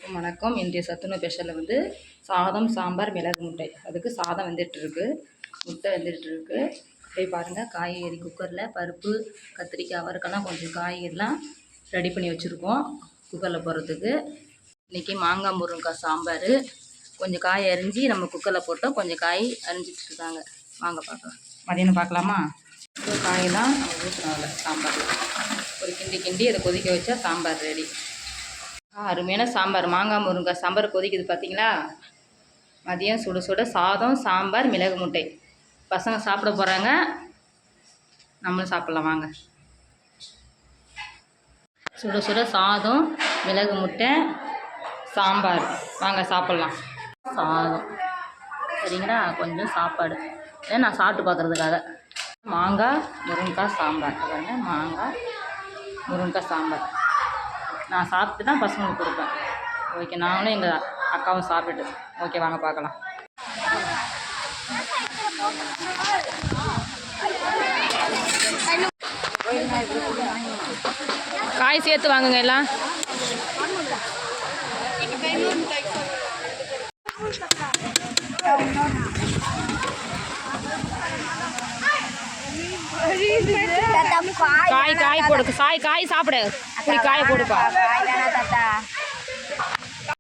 வணக்கம். இன்றைய சத்துணவு ஸ்பெஷலில் வந்து சாதம், சாம்பார், மிளகு முட்டை. அதுக்கு சாதம் வெந்துட்டுருக்கு, முட்டை வெந்துட்டுருக்கு. போய் பாருங்கள். காய்கறி குக்கரில் பருப்பு, கத்திரிக்காய், அவரைக்கெல்லாம் கொஞ்சம் காய்கறிலாம் ரெடி பண்ணி வச்சுருக்கோம் குக்கரில் போடுறதுக்கு. இன்றைக்கி மாங்காய் முருங்கைக்காய் சாம்பார். கொஞ்சம் காய் அரிஞ்சு நம்ம குக்கரில் போட்டோம், கொஞ்சம் காய் அரிஞ்சிட்ருக்காங்க. வாங்க பார்க்கலாம். மதியானம் பார்க்கலாமா? காயெல்லாம் நம்ம ஊற்றுனால சாம்பார் ஒரு கிண்டி அதை கொதிக்க வச்சா சாம்பார் ரெடி. அருமையான சாம்பார், மாங்காய் முருங்கைக்காய் சாம்பார் கொதிக்குது பார்த்தீங்களா? மதியம் சுட சுட சாதம், சாம்பார், மிளகு முட்டை. பசங்க சாப்பிட போகிறாங்க, நம்மளும் சாப்பிட்லாம் வாங்க. சுட சுட சாதம், மிளகு முட்டை, சாம்பார். வாங்க சாப்பிட்லாம். சாதம் சரிங்களா? கொஞ்சம் சாப்பாடு ஏன்னா நான் சாப்பிட்டு பார்க்குறதுக்காக. மாங்காய் முருங்கைக்காய் சாம்பார். மாங்காய் முருங்கைக்காய் சாம்பார் நான் சாப்பிட்டு தான் பசங்களுக்கு கொடுப்பேன். ஓகே, நானும் எங்கள் அக்காவும் சாப்பிட்டு. ஓகே வாங்க பார்க்கலாம். காய் சேர்த்து வாங்குங்க எல்லாம். காய் போடு, காய் சாப்பிடு. அப்படி காயை போடுப்பா.